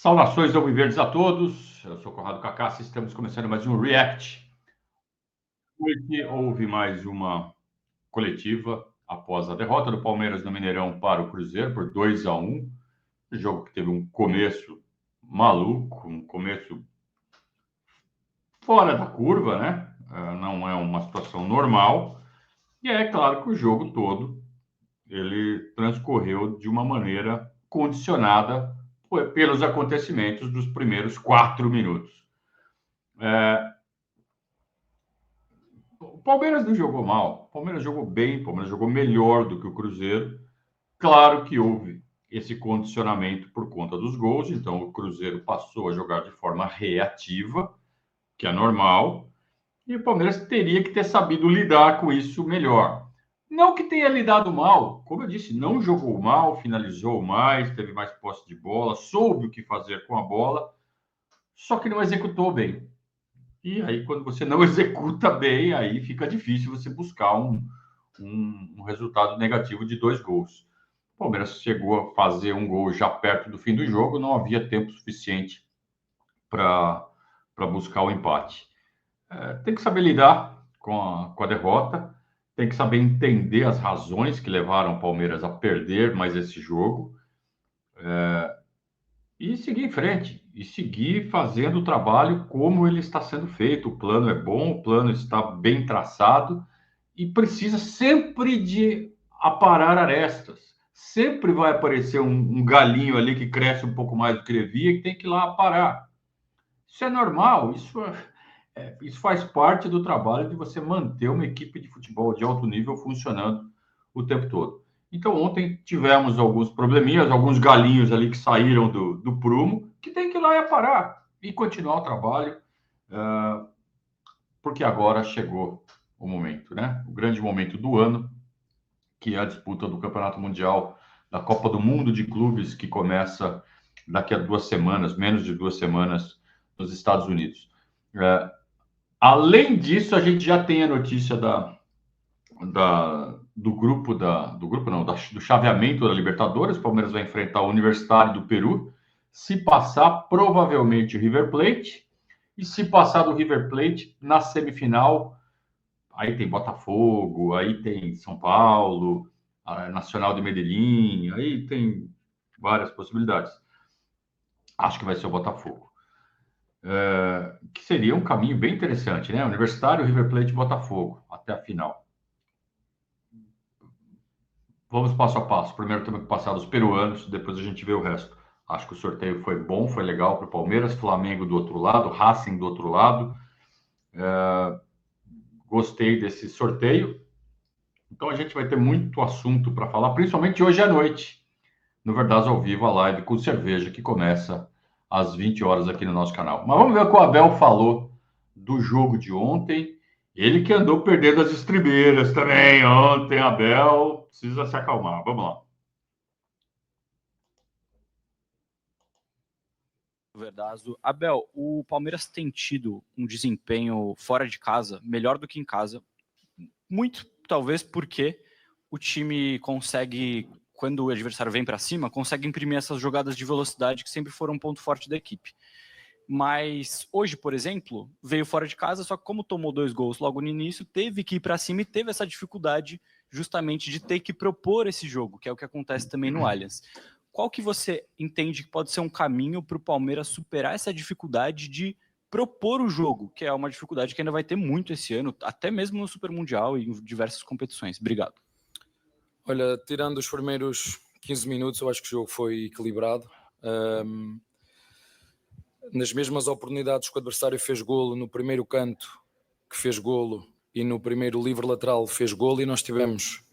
Saudações alviverdes a todos, eu sou Conrado Cacassi, estamos começando mais um React. Hoje houve mais uma coletiva após a derrota do Palmeiras no Mineirão para o Cruzeiro por 2-1, um jogo que teve um começo maluco, um começo fora da curva, né? Não é uma situação normal, e é claro que o jogo todo ele transcorreu de uma maneira condicionada pelos acontecimentos dos primeiros 4 minutos. O Palmeiras não jogou mal, o Palmeiras jogou bem, o Palmeiras jogou melhor do que o Cruzeiro. Claro que houve esse condicionamento por conta dos gols, então o Cruzeiro passou a jogar de forma reativa, que é normal, e o Palmeiras teria que ter sabido lidar com isso melhor. Não que tenha lidado mal, como eu disse, não jogou mal, finalizou mais, teve mais posse de bola, soube o que fazer com a bola, só que não executou bem. E aí, quando você não executa bem, aí fica difícil você buscar um resultado negativo de 2 gols. O Palmeiras chegou a fazer um gol já perto do fim do jogo, não havia tempo suficiente para buscar o empate. Tem que saber lidar com a derrota, tem que saber entender as razões que levaram o Palmeiras a perder mais esse jogo, e seguir em frente, e seguir fazendo o trabalho como ele está sendo feito. O plano é bom, o plano está bem traçado e precisa sempre de aparar arestas. Sempre vai aparecer um galinho ali que cresce um pouco mais do que devia e que tem que ir lá aparar. Isso é normal, isso faz parte do trabalho de você manter uma equipe de futebol de alto nível funcionando o tempo todo. Então, ontem tivemos alguns probleminhas, alguns galinhos ali que saíram do prumo, que tem que ir lá e aparar e continuar o trabalho, porque agora chegou o momento, né? O grande momento do ano, que é a disputa do Campeonato Mundial, da Copa do Mundo de Clubes, que começa daqui a 2 semanas, menos de 2 semanas, nos Estados Unidos. Além disso, a gente já tem a notícia do chaveamento da Libertadores. O Palmeiras vai enfrentar o Universitário do Peru. Se passar, provavelmente o River Plate. E se passar do River Plate, na semifinal, aí tem Botafogo, aí tem São Paulo, Nacional de Medellín, aí tem várias possibilidades. Acho que vai ser o Botafogo. Que seria um caminho bem interessante, né? Universitário, River Plate e Botafogo, até a final. Vamos passo a passo. Primeiro temos que passar dos peruanos, depois a gente vê o resto. Acho que o sorteio foi bom, foi legal para o Palmeiras, Flamengo do outro lado, Racing do outro lado. Gostei desse sorteio. Então a gente vai ter muito assunto para falar, principalmente hoje à noite, no Verdade ao Vivo, a live com cerveja, que começa às 20 horas aqui no nosso canal. Mas vamos ver o que o Abel falou do jogo de ontem. Ele que andou perdendo as estribeiras também ontem, Abel, precisa se acalmar. Vamos lá. Verdazo. Abel, o Palmeiras tem tido um desempenho fora de casa melhor do que em casa, muito talvez porque o time consegue, quando o adversário vem para cima, consegue imprimir essas jogadas de velocidade que sempre foram um ponto forte da equipe. Mas hoje, por exemplo, veio fora de casa, só que como tomou 2 gols logo no início, teve que ir para cima e teve essa dificuldade justamente de ter que propor esse jogo, que é o que acontece também no Allianz. Qual que você entende que pode ser um caminho para o Palmeiras superar essa dificuldade de propor o jogo, que é uma dificuldade que ainda vai ter muito esse ano, até mesmo no Super Mundial e em diversas competições? Obrigado. Olha, tirando os primeiros 15 minutos, eu acho que o jogo foi equilibrado. Nas mesmas oportunidades que o adversário fez golo, no primeiro canto que fez golo e no primeiro livre lateral fez golo, e nós tivemos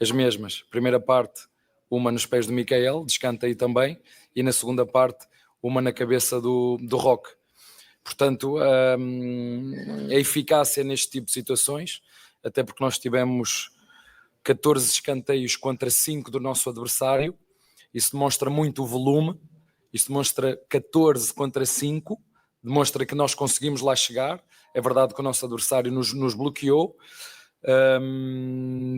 as mesmas. Primeira parte, uma nos pés do Micael, de escanteio também, e na segunda parte, uma na cabeça do Roque. Portanto, a eficácia neste tipo de situações, até porque nós tivemos 14 escanteios contra 5 do nosso adversário, isso demonstra muito o volume, isso demonstra 14 contra 5, demonstra que nós conseguimos lá chegar. É verdade que o nosso adversário nos bloqueou.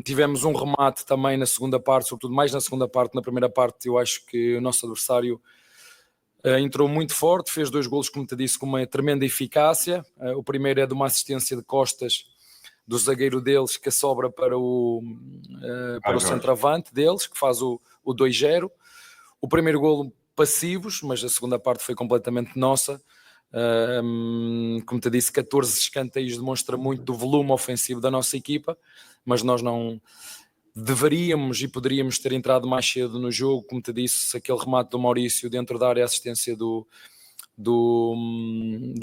Tivemos um remate também na segunda parte, sobretudo mais na segunda parte. Na primeira parte eu acho que o nosso adversário entrou muito forte, fez 2 golos, como te disse, com uma tremenda eficácia. O primeiro é de uma assistência de costas do zagueiro deles, que sobra para o centroavante deles, que faz o 2-0. O primeiro golo passivos, mas a segunda parte foi completamente nossa. Como te disse, 14 escanteios demonstra muito do volume ofensivo da nossa equipa, mas nós não deveríamos e poderíamos ter entrado mais cedo no jogo. Como te disse, aquele remate do Maurício dentro da área, a assistência do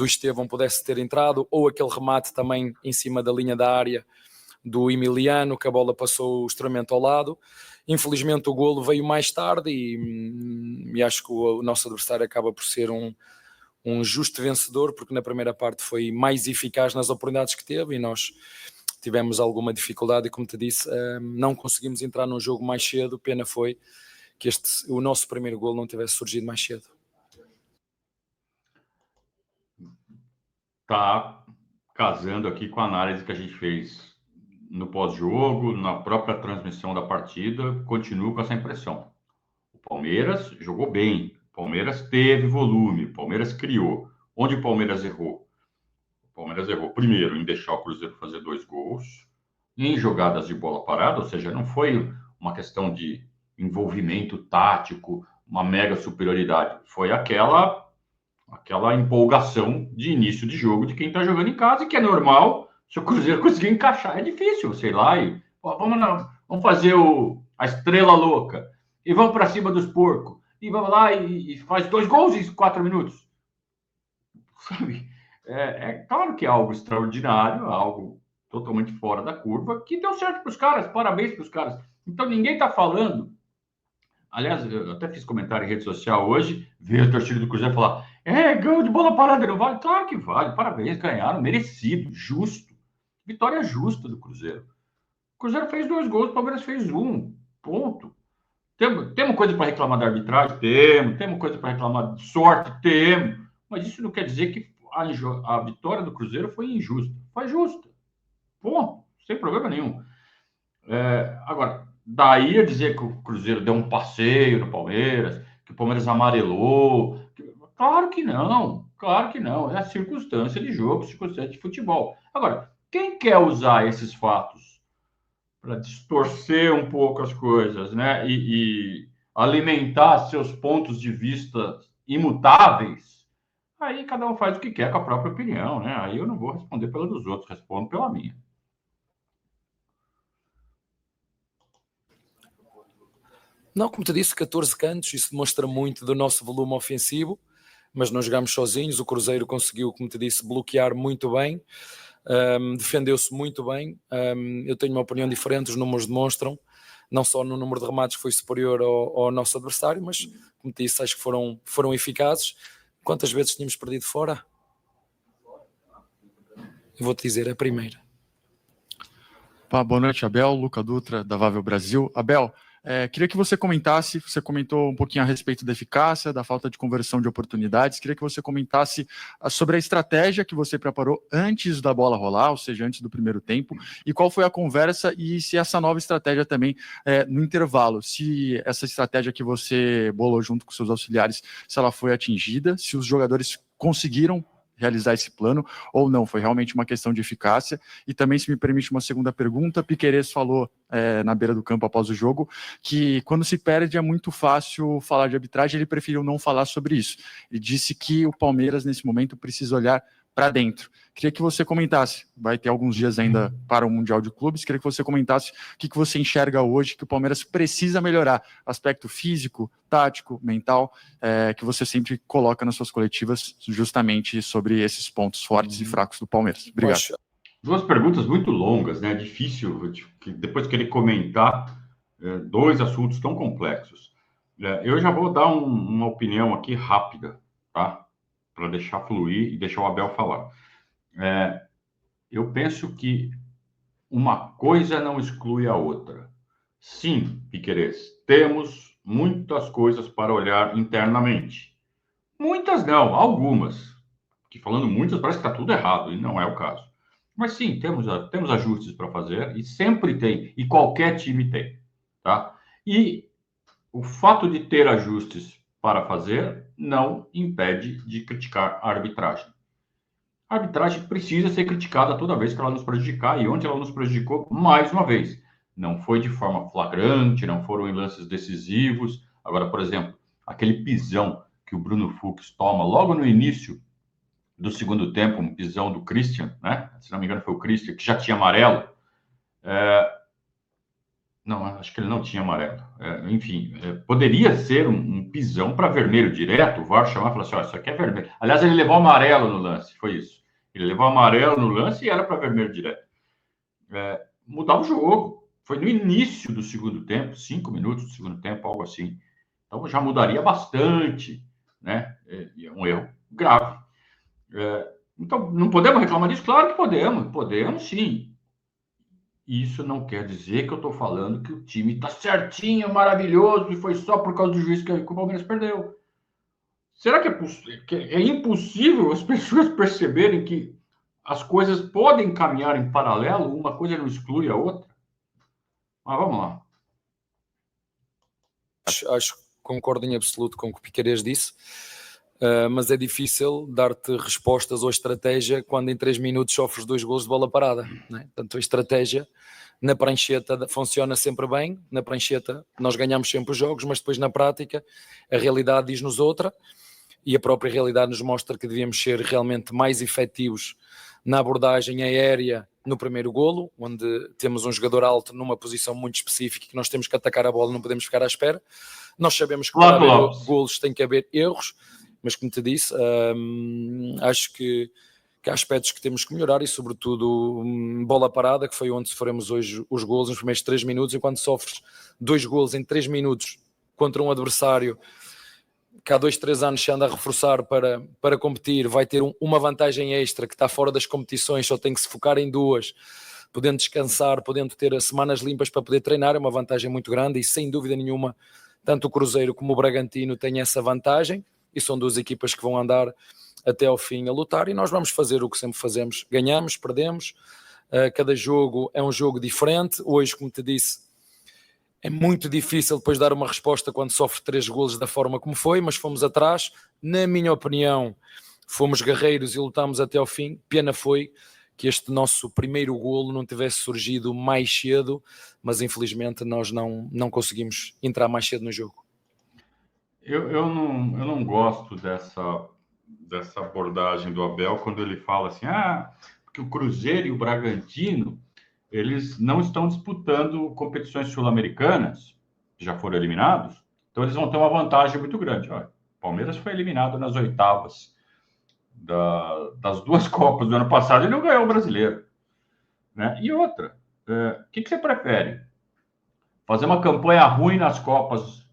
Estevão pudesse ter entrado, ou aquele remate também em cima da linha da área do Emiliano, que a bola passou extremamente ao lado. Infelizmente o golo veio mais tarde e acho que o nosso adversário acaba por ser um justo vencedor, porque na primeira parte foi mais eficaz nas oportunidades que teve e nós tivemos alguma dificuldade e, como te disse, não conseguimos entrar num jogo mais cedo. Pena foi que o nosso primeiro golo não tivesse surgido mais cedo. Tá casando aqui com a análise que a gente fez no pós-jogo, na própria transmissão da partida. Continuo com essa impressão. O Palmeiras jogou bem, o Palmeiras teve volume, o Palmeiras criou. Onde o Palmeiras errou? O Palmeiras errou primeiro em deixar o Cruzeiro fazer 2 gols, em jogadas de bola parada, ou seja, não foi uma questão de envolvimento tático, uma mega superioridade. Foi aquela empolgação de início de jogo de quem está jogando em casa, e que é normal se o Cruzeiro conseguir encaixar. É difícil, sei lá, vamos fazer a estrela louca, e vamos para cima dos porcos, e vamos lá e faz 2 gols em 4 minutos. Sabe? É claro que é algo extraordinário, algo totalmente fora da curva, que deu certo para os caras, parabéns para os caras. Então ninguém está falando. Aliás, eu até fiz comentário em rede social hoje, veio a torcida do Cruzeiro falar: ganhou de bola parada, não vale? Claro que vale, parabéns, ganharam, merecido, justo. Vitória justa do Cruzeiro. O Cruzeiro fez 2 gols, o Palmeiras fez 1, ponto. Temos coisa para reclamar da arbitragem? Temos coisa para reclamar de sorte? Temos. Mas isso não quer dizer que a vitória do Cruzeiro foi injusta. Foi justa. Ponto. Sem problema nenhum. Agora, daí a dizer que o Cruzeiro deu um passeio no Palmeiras, que o Palmeiras amarelou. Claro que não. Claro que não. É a circunstância de jogo, circunstância de futebol. Agora, quem quer usar esses fatos para distorcer um pouco as coisas, né? E alimentar seus pontos de vista imutáveis, aí cada um faz o que quer com a própria opinião, né? Aí eu não vou responder pela dos outros, respondo pela minha. Não, como te disse, 14 cantos, isso demonstra muito do nosso volume ofensivo, mas não jogamos sozinhos. O Cruzeiro conseguiu, como te disse, bloquear muito bem, defendeu-se muito bem. Eu tenho uma opinião diferente, os números demonstram, não só no número de remates que foi superior ao nosso adversário, mas, como te disse, acho que foram eficazes. Quantas vezes tínhamos perdido fora? Eu vou-te dizer, é a primeira. Boa noite, Abel. Luca Dutra, da Vável Brasil. Abel, queria que você comentasse, você comentou um pouquinho a respeito da eficácia, da falta de conversão de oportunidades, queria que você comentasse sobre a estratégia que você preparou antes da bola rolar, ou seja, antes do primeiro tempo, e qual foi a conversa e se essa nova estratégia também, no intervalo, se essa estratégia que você bolou junto com seus auxiliares, se ela foi atingida, se os jogadores conseguiram realizar esse plano ou não, foi realmente uma questão de eficácia. E também, se me permite uma segunda pergunta, Piquerez falou na beira do campo após o jogo que quando se perde é muito fácil falar de arbitragem, ele preferiu não falar sobre isso. Ele disse que o Palmeiras nesse momento precisa olhar para dentro. Queria que você comentasse, vai ter alguns dias ainda para o Mundial de Clubes, queria que você comentasse o que você enxerga hoje que o Palmeiras precisa melhorar, aspecto físico, tático, mental, que você sempre coloca nas suas coletivas justamente sobre esses pontos fortes e fracos do Palmeiras. Obrigado. Duas perguntas muito longas, né? Difícil depois querer comentar 2 assuntos tão complexos. Eu já vou dar uma opinião aqui rápida, tá? Para deixar fluir e deixar o Abel falar. Eu penso que uma coisa não exclui a outra. Sim, Piquerez, temos muitas coisas para olhar internamente. Muitas não, algumas. Que falando muitas parece que está tudo errado, e não é o caso. Mas sim, temos ajustes para fazer, e sempre tem, e qualquer time tem. Tá? E o fato de ter ajustes para fazer não impede de criticar a arbitragem. A arbitragem precisa ser criticada toda vez que ela nos prejudicar, e ontem ela nos prejudicou mais uma vez. Não foi de forma flagrante, não foram em lances decisivos. Agora, por exemplo, aquele pisão que o Bruno Fux toma logo no início do segundo tempo, um pisão do Christian, né? Se não me engano foi o Christian, que já tinha amarelo. Não, acho que ele não tinha amarelo. Enfim, poderia ser um pisão para vermelho direto. O VAR chamar e falar assim: isso aqui é vermelho. Aliás, ele levou amarelo no lance, foi isso. Ele levou amarelo no lance e era para vermelho direto. Mudava o jogo. Foi no início do segundo tempo, 5 minutos do segundo tempo, algo assim. Então já mudaria bastante, né? É um erro grave. Então, não podemos reclamar disso? Claro que podemos sim. Isso não quer dizer que eu estou falando que o time está certinho, maravilhoso, e foi só por causa do juiz que o Palmeiras perdeu. Será que é impossível as pessoas perceberem que as coisas podem caminhar em paralelo, uma coisa não exclui a outra? Mas vamos lá. Acho que concordo em absoluto com o que o Piquerez disse, mas é difícil dar-te respostas ou estratégia quando em 3 minutos sofres 2 golos de bola parada, não é? Portanto, a estratégia na prancheta funciona sempre bem, na prancheta nós ganhamos sempre os jogos, mas depois na prática a realidade diz-nos outra, e a própria realidade nos mostra que devíamos ser realmente mais efetivos na abordagem aérea no primeiro golo, onde temos um jogador alto numa posição muito específica que nós temos que atacar a bola, não podemos ficar à espera. Nós sabemos que para haver golos tem que haver erros, mas como te disse, acho que há aspectos que temos que melhorar, e sobretudo bola parada, que foi onde sofremos hoje os golos nos primeiros 3 minutos, e quando sofres 2 golos em 3 minutos contra um adversário que há 2-3 anos se anda a reforçar para competir, vai ter uma vantagem extra, que está fora das competições, só tem que se focar em 2, podendo descansar, podendo ter as semanas limpas para poder treinar, é uma vantagem muito grande, e sem dúvida nenhuma, tanto o Cruzeiro como o Bragantino têm essa vantagem, e são 2 equipas que vão andar até ao fim a lutar, e nós vamos fazer o que sempre fazemos, ganhamos, perdemos, cada jogo é um jogo diferente. Hoje, como te disse, é muito difícil depois dar uma resposta quando sofre 3 golos da forma como foi, mas fomos atrás, na minha opinião, fomos guerreiros e lutámos até ao fim. Pena foi que este nosso primeiro golo não tivesse surgido mais cedo, mas infelizmente nós não conseguimos entrar mais cedo no jogo. Eu não gosto dessa abordagem do Abel quando ele fala assim, porque o Cruzeiro e o Bragantino, eles não estão disputando competições sul-americanas, que já foram eliminados, então eles vão ter uma vantagem muito grande. Olha, o Palmeiras foi eliminado nas oitavas das 2 Copas do ano passado e não ganhou o Brasileiro, né? E outra, o que você prefere? Fazer uma campanha ruim nas Copas,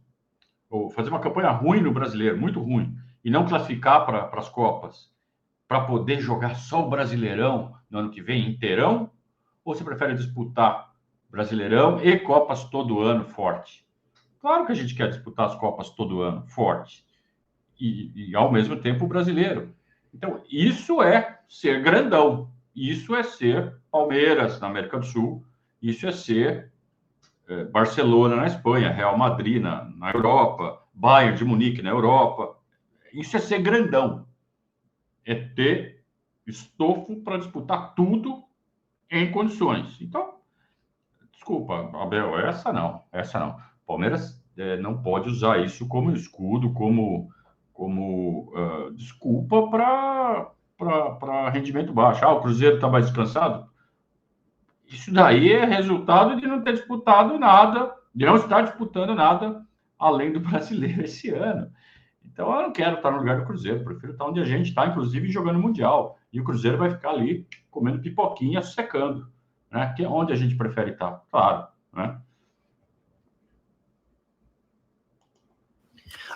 ou fazer uma campanha ruim no Brasileiro, muito ruim, e não classificar para as Copas, para poder jogar só o Brasileirão no ano que vem, inteirão? Ou você prefere disputar Brasileirão e Copas todo ano forte? Claro que a gente quer disputar as Copas todo ano forte. E ao mesmo tempo o brasileiro. Então, isso é ser grandão. Isso é ser Palmeiras na América do Sul. Isso é ser Barcelona na Espanha, Real Madrid na Europa, Bayern de Munique na Europa. Isso é ser grandão. É ter estofo para disputar tudo em condições. Então, desculpa, Abel, essa não. O Palmeiras não pode usar isso como escudo, como desculpa para rendimento baixo. O Cruzeiro está mais descansado? Isso daí é resultado de não ter disputado nada, de não estar disputando nada além do brasileiro esse ano. Então, eu não quero estar no lugar do Cruzeiro, prefiro estar onde a gente está, inclusive jogando Mundial. E o Cruzeiro vai ficar ali comendo pipoquinha, secando, né? Que é onde a gente prefere estar, claro, né?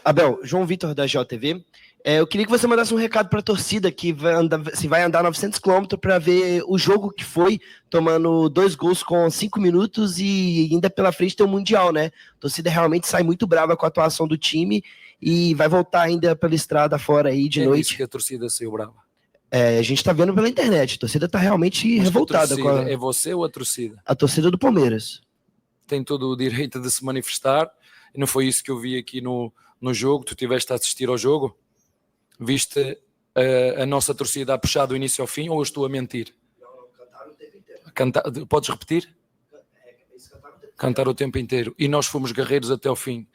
Abel, João Vitor da JTV. Eu queria que você mandasse um recado para a torcida que vai andar 900 km para ver o jogo que foi, tomando 2 gols com 5 minutos e ainda pela frente tem o Mundial, né? A torcida realmente sai muito brava com a atuação do time e vai voltar ainda pela estrada fora aí de noite. Isso que a torcida saiu brava. A gente tá vendo pela internet, a torcida tá realmente revoltada. É você ou a torcida? A torcida do Palmeiras. Tem todo o direito de se manifestar, e não foi isso que eu vi aqui no no jogo, tu estiveste a assistir ao jogo, viste a nossa torcida a puxar do início ao fim, ou eu estou a mentir? Não, cantaram o tempo inteiro. Podes repetir? Cantar o tempo inteiro. E nós fomos guerreiros até ao fim.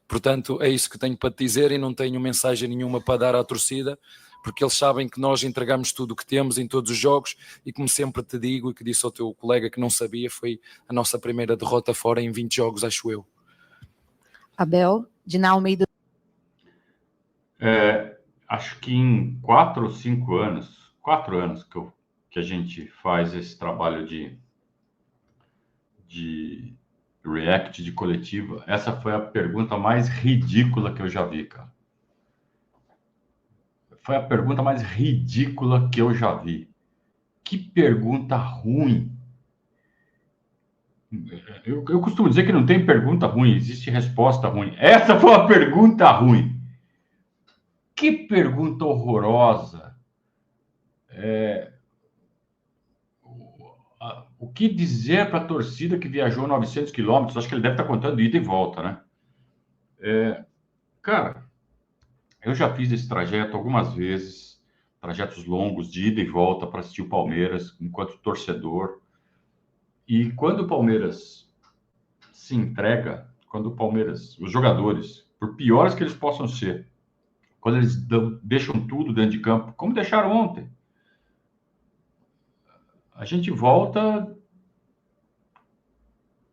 Portanto, é isso que tenho para te dizer, e não tenho mensagem nenhuma para dar à torcida, porque eles sabem que nós entregamos tudo o que temos em todos os jogos, e como sempre te digo, e que disse ao teu colega que não sabia, foi a nossa primeira derrota fora em 20 jogos, acho eu. Abel, Diná Almeida. Acho que em 4 ou 5 anos, 4 anos que a gente faz esse trabalho de react, de coletiva, essa foi a pergunta mais ridícula que eu já vi, cara. Foi a pergunta mais ridícula que eu já vi. Que pergunta ruim. Eu costumo dizer que não tem pergunta ruim, existe resposta ruim. Essa foi uma pergunta ruim. Que pergunta horrorosa. O que dizer para a torcida que viajou 900 quilômetros? Acho que ele deve estar contando ida e volta, né? Cara, eu já fiz esse trajeto algumas vezes, trajetos longos de ida e volta para assistir o Palmeiras enquanto torcedor. E quando o Palmeiras se entrega, quando o Palmeiras, os jogadores, por piores que eles possam ser, quando eles deixam tudo dentro de campo, como deixaram ontem, a gente volta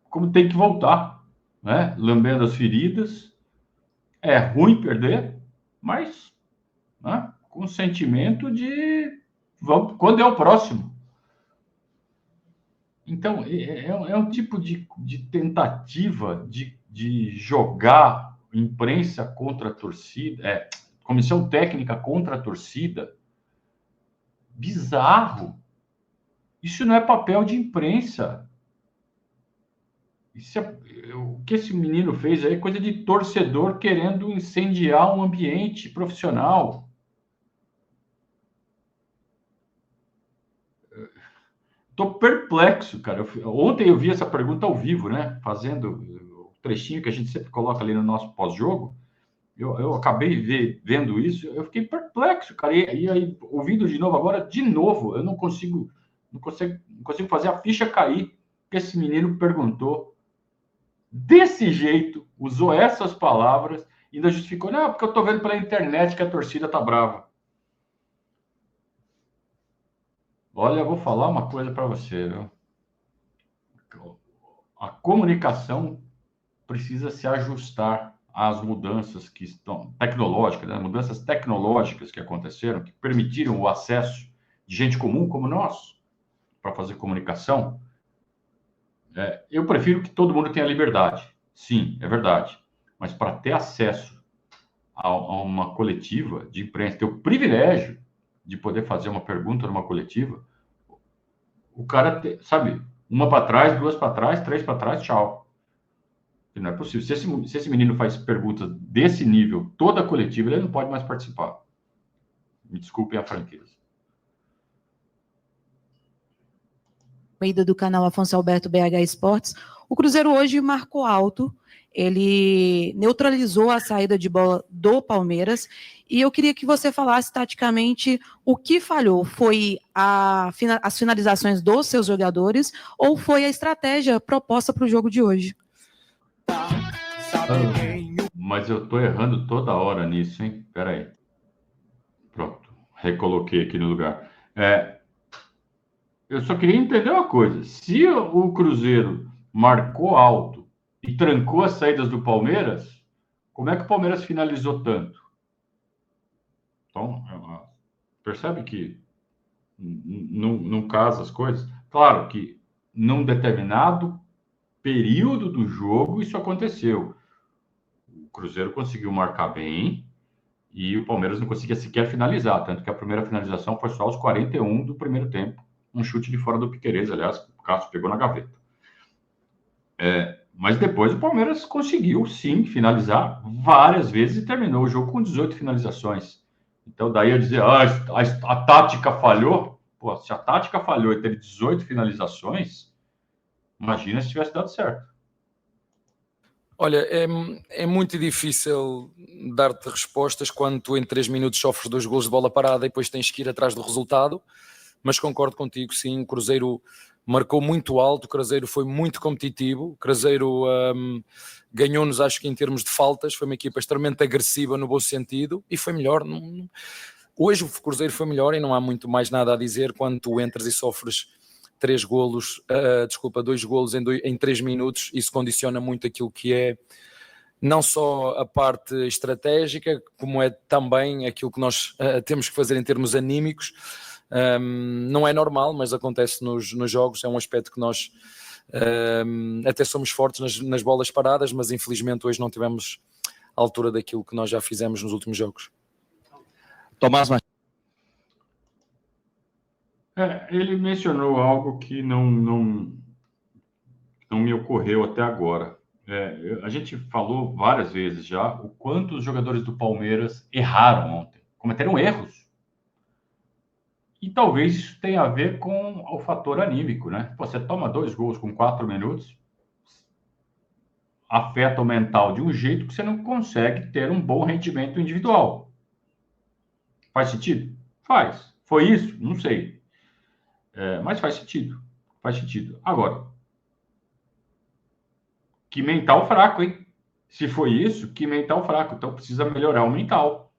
como tem que voltar, né? Lambendo as feridas. É ruim perder, mas, né, com o sentimento de vamos, quando é o próximo. Então, é um tipo de tentativa de jogar imprensa contra a torcida, comissão técnica contra a torcida, bizarro. Isso não é papel de imprensa. O que esse menino fez aí é coisa de torcedor querendo incendiar um ambiente profissional. Estou perplexo, cara. Ontem eu vi essa pergunta ao vivo, né? Fazendo o trechinho que a gente sempre coloca ali no nosso pós-jogo. Eu acabei vendo isso, eu fiquei perplexo, cara. E aí, ouvindo de novo agora, eu não consigo fazer a ficha cair que esse menino perguntou desse jeito, usou essas palavras e ainda justificou, não, porque eu tô vendo pela internet que a torcida tá brava. Olha, eu vou falar uma coisa para você, viu? A comunicação precisa se ajustar às mudanças que estão tecnológicas, né? Mudanças tecnológicas que aconteceram, que permitiram o acesso de gente comum como nós para fazer comunicação. Eu prefiro que todo mundo tenha liberdade. Sim, é verdade. Mas para ter acesso a uma coletiva de imprensa, ter o privilégio de poder fazer uma pergunta numa coletiva, o cara, sabe, uma para trás, duas para trás, três para trás, tchau. E não é possível. Se esse menino faz perguntas desse nível, toda a coletiva, ele não pode mais participar. Me desculpem a franqueza. Do canal Afonso Alberto BH Esportes. O Cruzeiro hoje marcou alto, ele neutralizou a saída de bola do Palmeiras, e eu queria que você falasse taticamente o que falhou. Foi as finalizações dos seus jogadores ou foi a estratégia proposta para o jogo de hoje? Mas eu estou errando toda hora nisso, hein? Espera aí. Pronto, recoloquei aqui no lugar. Eu só queria entender uma coisa. Se o Cruzeiro marcou alto e trancou as saídas do Palmeiras, como é que o Palmeiras finalizou tanto? Então, percebe que não casa as coisas? Claro que num determinado período do jogo isso aconteceu. O Cruzeiro conseguiu marcar bem e o Palmeiras não conseguia sequer finalizar, tanto que a primeira finalização foi só aos 41 do primeiro tempo. Um chute de fora do Piquerez, aliás, o Cássio pegou na gaveta. Mas depois o Palmeiras conseguiu, sim, finalizar várias vezes e terminou o jogo com 18 finalizações. Então, daí eu dizer, a tática falhou. Pô, se a tática falhou e teve 18 finalizações, imagina se tivesse dado certo. Olha, é muito difícil dar-te respostas quando tu em 3 minutos sofres 2 golos de bola parada e depois tens que ir atrás do resultado, mas concordo contigo, sim, o Cruzeiro marcou muito alto, o Cruzeiro foi muito competitivo, o Cruzeiro ganhou-nos, acho que em termos de faltas, foi uma equipa extremamente agressiva no bom sentido e foi melhor. Hoje o Cruzeiro foi melhor e não há muito mais nada a dizer quando tu entras e sofres 2 golos em 3 minutos. Isso condiciona muito aquilo que é não só a parte estratégica, como é também aquilo que nós temos que fazer em termos anímicos. Não é normal, mas acontece nos jogos, é um aspecto que nós até somos fortes nas bolas paradas, mas infelizmente hoje não tivemos a altura daquilo que nós já fizemos nos últimos jogos. Tomás Machado. Ele mencionou algo que não me ocorreu até agora. A gente falou várias vezes já o quanto os jogadores do Palmeiras erraram ontem, cometeram erros. E talvez isso tenha a ver com o fator anímico, né? Você toma 2 gols com 4 minutos, afeta o mental de um jeito que você não consegue ter um bom rendimento individual. Faz sentido? Faz. Foi isso? Não sei. Mas faz sentido. Faz sentido. Agora, que mental fraco, hein? Se foi isso, que mental fraco. Então precisa melhorar o mental.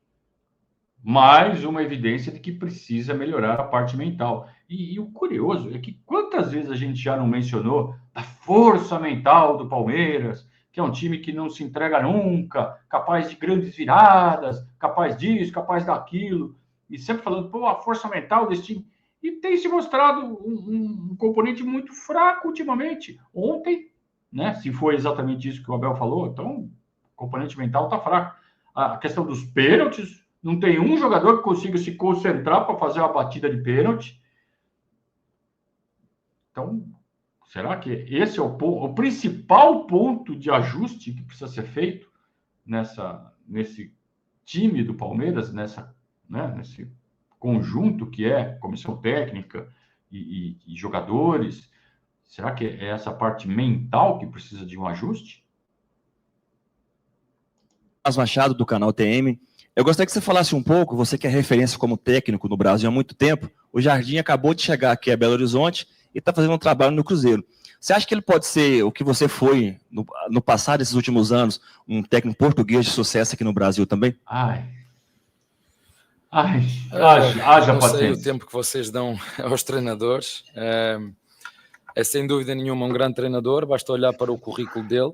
Mais uma evidência de que precisa melhorar a parte mental. E o curioso é que quantas vezes a gente já não mencionou a força mental do Palmeiras, que é um time que não se entrega nunca, capaz de grandes viradas, capaz disso, capaz daquilo, e sempre falando, pô, a força mental desse time. E tem se mostrado um componente muito fraco ultimamente. Ontem, né, se foi exatamente isso que o Abel falou, então o componente mental está fraco. A questão dos pênaltis, não tem um jogador que consiga se concentrar para fazer uma batida de pênalti. Então, será que esse é o principal ponto de ajuste que precisa ser feito nesse time do Palmeiras, nesse conjunto que é comissão técnica e jogadores? Será que é essa parte mental que precisa de um ajuste? Tomás Machado, do canal TM. Eu gostaria que você falasse um pouco, você que é referência como técnico no Brasil há muito tempo, o Jardim acabou de chegar aqui a Belo Horizonte e está fazendo um trabalho no Cruzeiro. Você acha que ele pode ser o que você foi no passado, desses últimos anos, um técnico português de sucesso aqui no Brasil também? Haja não paciência. Sei o tempo que vocês dão aos treinadores. É sem dúvida nenhuma um grande treinador, basta olhar para o currículo dele.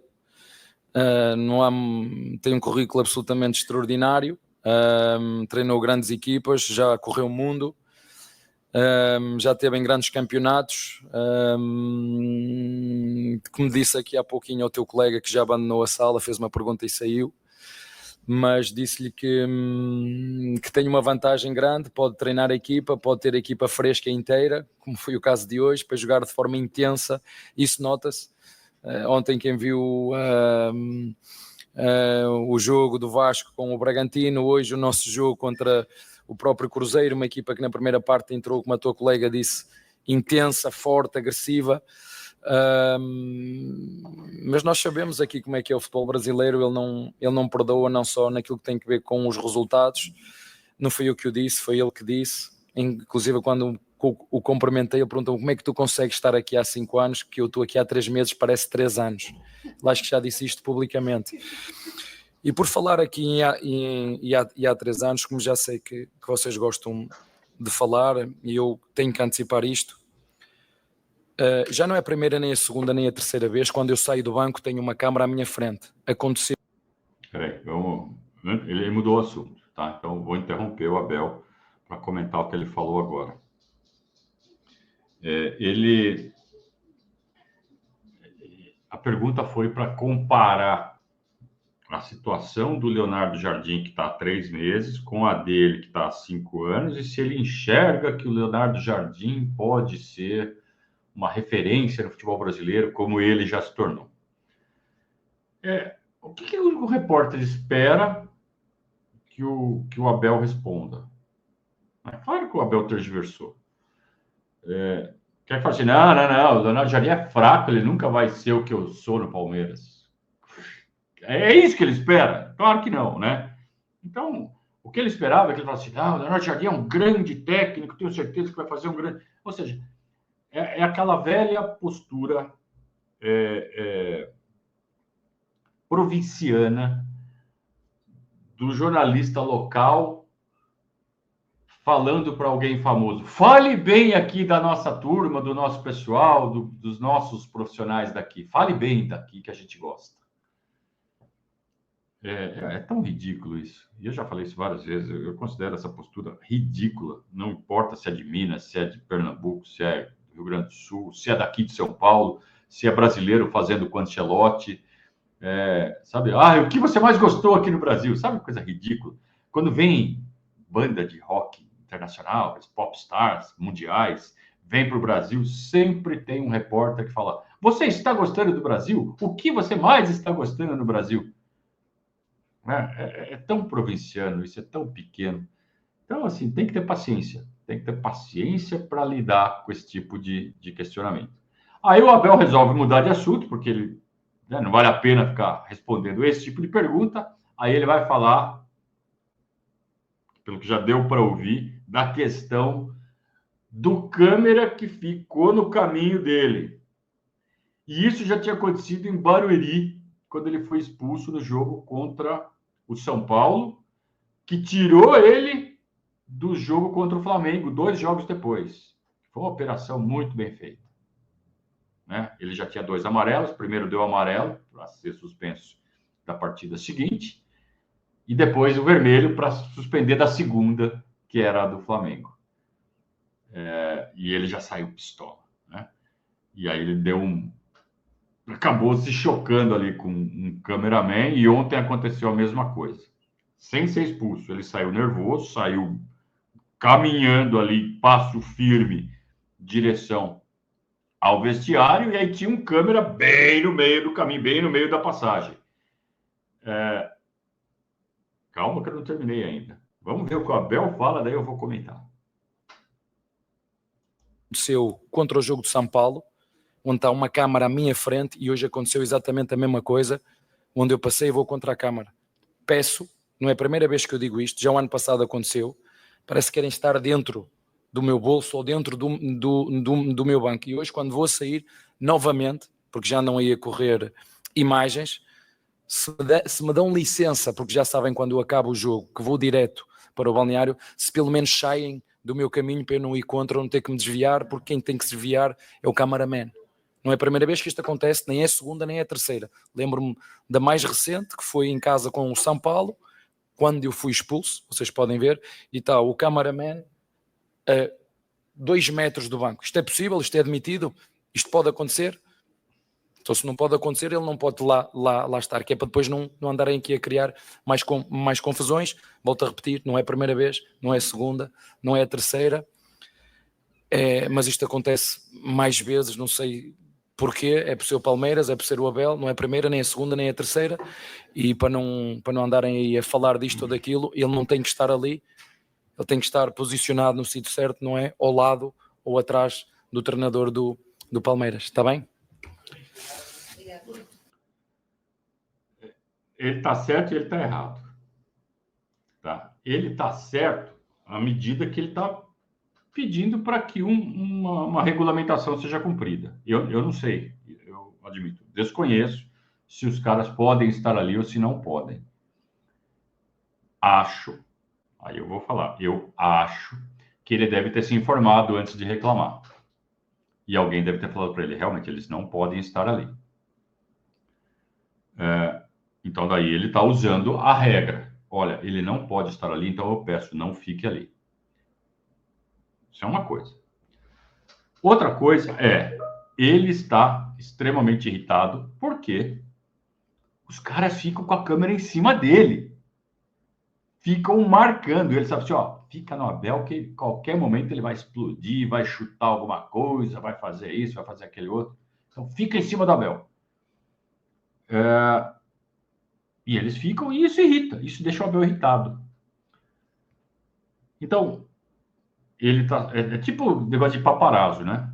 Tem um currículo absolutamente extraordinário. Treinou grandes equipas, já correu o mundo, já teve em grandes campeonatos. Como disse aqui há pouquinho ao teu colega que já abandonou a sala, fez uma pergunta e saiu, mas disse-lhe que tem uma vantagem grande, pode treinar a equipa, pode ter a equipa fresca inteira, como foi o caso de hoje, para jogar de forma intensa. Isso nota-se. Ontem quem viu o jogo do Vasco com o Bragantino, hoje o nosso jogo contra o próprio Cruzeiro, uma equipa que na primeira parte entrou, como a tua colega disse, intensa, forte, agressiva. Mas nós sabemos aqui como é que é o futebol brasileiro, ele não perdoa, não só naquilo que tem a ver com os resultados. Não foi eu que o disse, foi ele que disse. Inclusive quando o cumprimentei, ele perguntou como é que tu consegues estar aqui há 5 anos, que eu estou aqui há 3 meses, parece 3 anos. Eu acho que já disse isto publicamente. E por falar aqui há 3 anos, como já sei que vocês gostam de falar, e eu tenho que antecipar isto, já não é a primeira, nem a segunda, nem a terceira vez, quando eu saio do banco tenho uma câmara à minha frente. Aconteceu... Peraí, ele mudou o assunto, tá? Então vou interromper o Abel para comentar o que ele falou agora. A pergunta foi para comparar a situação do Leonardo Jardim, que está há 3 meses, com a dele, que está há 5 anos, e se ele enxerga que o Leonardo Jardim pode ser uma referência no futebol brasileiro, como ele já se tornou. O que o repórter espera que o Abel responda? É claro que o Abel tergiversou. Quer falar assim, não, o Leonardo Jardim é fraco, ele nunca vai ser o que eu sou no Palmeiras. É isso que ele espera? Claro que não, né? Então, o que ele esperava é que ele falasse assim, o Leonardo Jardim é um grande técnico, tenho certeza que vai fazer um grande... Ou seja, é aquela velha postura provinciana do jornalista local falando para alguém famoso. Fale bem aqui da nossa turma, do nosso pessoal, dos nossos profissionais daqui. Fale bem daqui que a gente gosta. É tão ridículo isso. E eu já falei isso várias vezes. Eu considero essa postura ridícula. Não importa se é de Minas, se é de Pernambuco, se é do Rio Grande do Sul, se é daqui de São Paulo, se é brasileiro fazendo com Ancelotti. Sabe? O que você mais gostou aqui no Brasil? Sabe coisa ridícula? Quando vem banda de rock internacional, pop stars mundiais, vem para o Brasil, sempre tem um repórter que fala: você está gostando do Brasil? O que você mais está gostando no Brasil? É tão provinciano, isso é tão pequeno. Então, assim, tem que ter paciência. Tem que ter paciência para lidar com esse tipo de questionamento. Aí o Abel resolve mudar de assunto, porque ele não vale a pena ficar respondendo esse tipo de pergunta. Aí ele vai falar, pelo que já deu para ouvir, da questão do câmera que ficou no caminho dele. E isso já tinha acontecido em Barueri, quando ele foi expulso no jogo contra o São Paulo, que tirou ele do jogo contra o Flamengo 2 jogos depois. Foi uma operação muito bem feita. Ele já tinha 2 amarelos, primeiro deu amarelo para ser suspenso da partida seguinte, e depois o vermelho para suspender da segunda, que era a do Flamengo. E ele já saiu pistola. E aí ele acabou se chocando ali com um cameraman, e ontem aconteceu a mesma coisa. Sem ser expulso, ele saiu nervoso, saiu caminhando ali, passo firme, direção ao vestiário, e aí tinha um câmera bem no meio do caminho, bem no meio da passagem. Calma que eu não terminei ainda. Vamos ver o que o Abel fala, daí eu vou comentar. Aconteceu contra o jogo de São Paulo, onde está uma câmara à minha frente, e hoje aconteceu exatamente a mesma coisa, onde eu passei e vou contra a câmara. Peço, não é a primeira vez que eu digo isto, já o ano passado aconteceu, parece que querem estar dentro do meu bolso ou dentro do meu banco. E hoje, quando vou sair novamente, porque já não ia correr imagens, se me dão licença, porque já sabem quando eu acabo o jogo, que vou direto para o balneário, se pelo menos saem do meu caminho para eu não ir contra, ou não ter que me desviar, porque quem tem que se desviar é o cameraman. Não é a primeira vez que isto acontece, nem é a segunda, nem é a terceira. Lembro-me da mais recente, que foi em casa com o São Paulo, quando eu fui expulso, vocês podem ver, e está o cameraman a 2 metros do banco. Isto é possível? Isto é admitido? Isto pode acontecer? Então, se não pode acontecer, ele não pode lá estar, que é para depois não andarem aqui a criar mais confusões. Volto a repetir, não é a primeira vez, não é a segunda, não é a terceira, mas isto acontece mais vezes, não sei porquê, é por ser o Palmeiras, é por ser o Abel, não é a primeira, nem a segunda, nem a terceira, e para não andarem aí a falar disto ou daquilo, ele não tem que estar ali, ele tem que estar posicionado no sítio certo, não é ao lado ou atrás do treinador do Palmeiras, está bem? Ele está certo e ele está errado. Tá? Ele está certo à medida que ele está pedindo para que uma regulamentação seja cumprida. Eu não sei, eu admito, desconheço se os caras podem estar ali ou se não podem. Acho, aí eu vou falar, eu acho que ele deve ter se informado antes de reclamar. E alguém deve ter falado para ele, realmente, eles não podem estar ali. Então, daí ele está usando a regra. Olha, ele não pode estar ali, então eu peço, não fique ali. Isso é uma coisa. Outra coisa ele está extremamente irritado porque os caras ficam com a câmera em cima dele. Ficam marcando. Ele sabe assim, fica no Abel que em qualquer momento ele vai explodir, vai chutar alguma coisa, vai fazer isso, vai fazer aquele outro. Então, fica em cima do Abel. E eles ficam, e isso irrita, isso deixa o Abel irritado. Então, ele tá. É tipo negócio de paparazzo, né?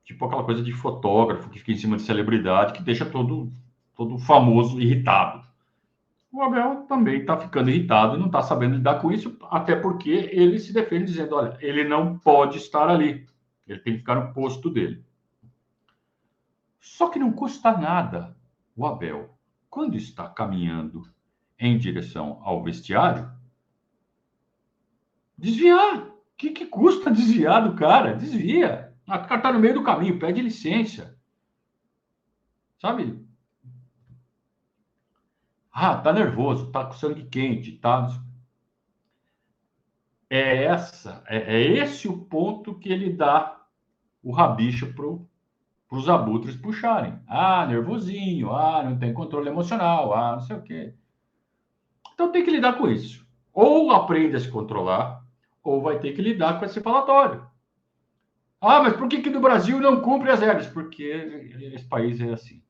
Tipo aquela coisa de fotógrafo que fica em cima de celebridade, que deixa todo famoso irritado. O Abel também está ficando irritado e não está sabendo lidar com isso, até porque ele se defende dizendo, olha, ele não pode estar ali. Ele tem que ficar no posto dele. Só que não custa nada o Abel, quando está caminhando em direção ao vestiário, desviar. O que custa desviar do cara? Desvia. O cara está no meio do caminho, pede licença. Sabe? Tá nervoso, tá com sangue quente, tá... É esse o ponto que ele dá o rabicho para os abutres puxarem. Nervosinho, não tem controle emocional, não sei o quê. Então tem que lidar com isso. Ou aprende a se controlar, ou vai ter que lidar com esse falatório. Mas por que no Brasil não cumpre as regras? Porque esse país é assim.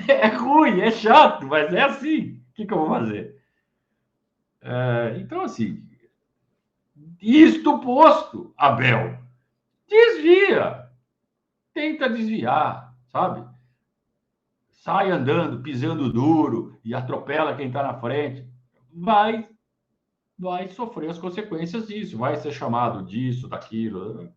É ruim, é chato, mas é assim. O que eu vou fazer? Então, assim, isto posto, Abel, desvia. Tenta desviar, sabe? Sai andando, pisando duro e atropela quem está na frente. Vai sofrer as consequências disso. Vai ser chamado disso, daquilo.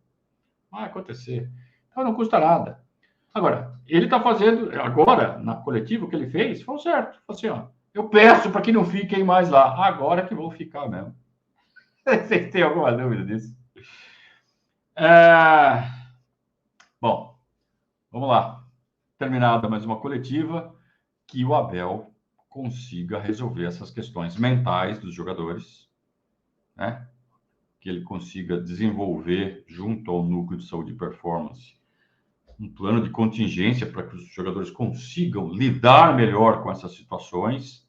Vai acontecer. Então, não custa nada. Agora, ele está fazendo, agora, na coletiva, o que ele fez, foi o certo. Foi assim, eu peço para que não fiquem mais lá. Agora que vão ficar mesmo. Vocês têm alguma dúvida disso? Bom, vamos lá. Terminada mais uma coletiva, que o Abel consiga resolver essas questões mentais dos jogadores, né? Que ele consiga desenvolver, junto ao núcleo de saúde e performance, um plano de contingência para que os jogadores consigam lidar melhor com essas situações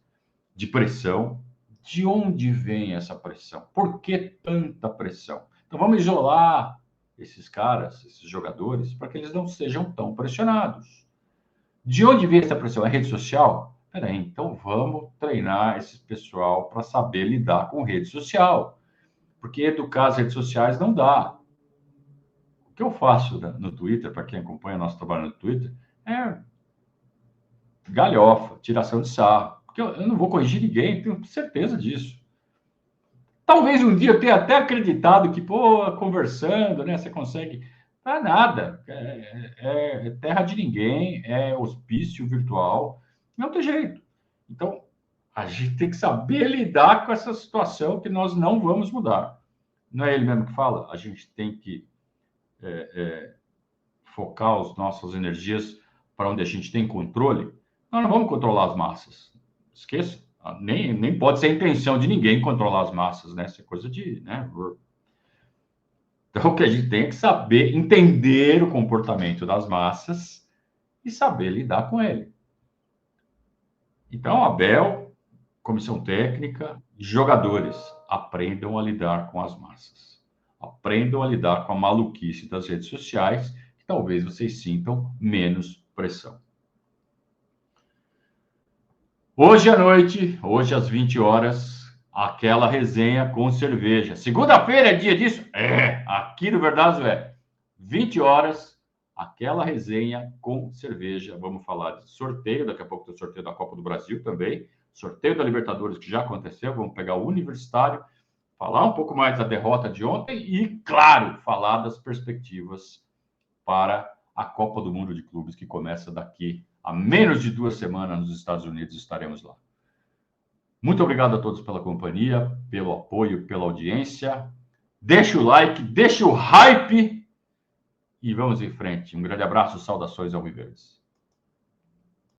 de pressão. De onde vem essa pressão? Por que tanta pressão? Então, vamos isolar esses caras, esses jogadores, para que eles não sejam tão pressionados. De onde vem essa pressão? É rede social? Peraí, então vamos treinar esse pessoal para saber lidar com rede social. Porque educar as redes sociais não dá. O que eu faço no Twitter, para quem acompanha nosso trabalho no Twitter, é galhofa, tiração de sarro. Porque eu não vou corrigir ninguém, tenho certeza disso. Talvez um dia eu tenha até acreditado que, conversando, né, você consegue... Não é nada. É terra de ninguém, é hospício virtual. Não tem jeito. Então, a gente tem que saber lidar com essa situação que nós não vamos mudar. Não é ele mesmo que fala? A gente tem que focar as nossas energias para onde a gente tem controle. Nós não vamos controlar as massas. Esqueça. Nem pode ser a intenção de ninguém controlar as massas, né? Isso é coisa de... né? Então, o que a gente tem é que saber entender o comportamento das massas e saber lidar com ele. Então, Abel, comissão técnica, jogadores, aprendam a lidar com as massas. Aprendam a lidar com a maluquice das redes sociais, que talvez vocês sintam menos pressão. Hoje à noite, hoje às 20 horas, aquela resenha com cerveja. Segunda-feira é dia disso? Aqui no Verdazo 20 horas, aquela resenha com cerveja. Vamos falar de sorteio, daqui a pouco tem o sorteio da Copa do Brasil também, sorteio da Libertadores que já aconteceu, vamos pegar o Universitário, falar um pouco mais da derrota de ontem e, claro, falar das perspectivas para a Copa do Mundo de Clubes que começa daqui a menos de 2 semanas nos Estados Unidos, estaremos lá. Muito obrigado a todos pela companhia, pelo apoio, pela audiência. Deixa o like, deixa o hype e vamos em frente. Um grande abraço, saudações alviverdes.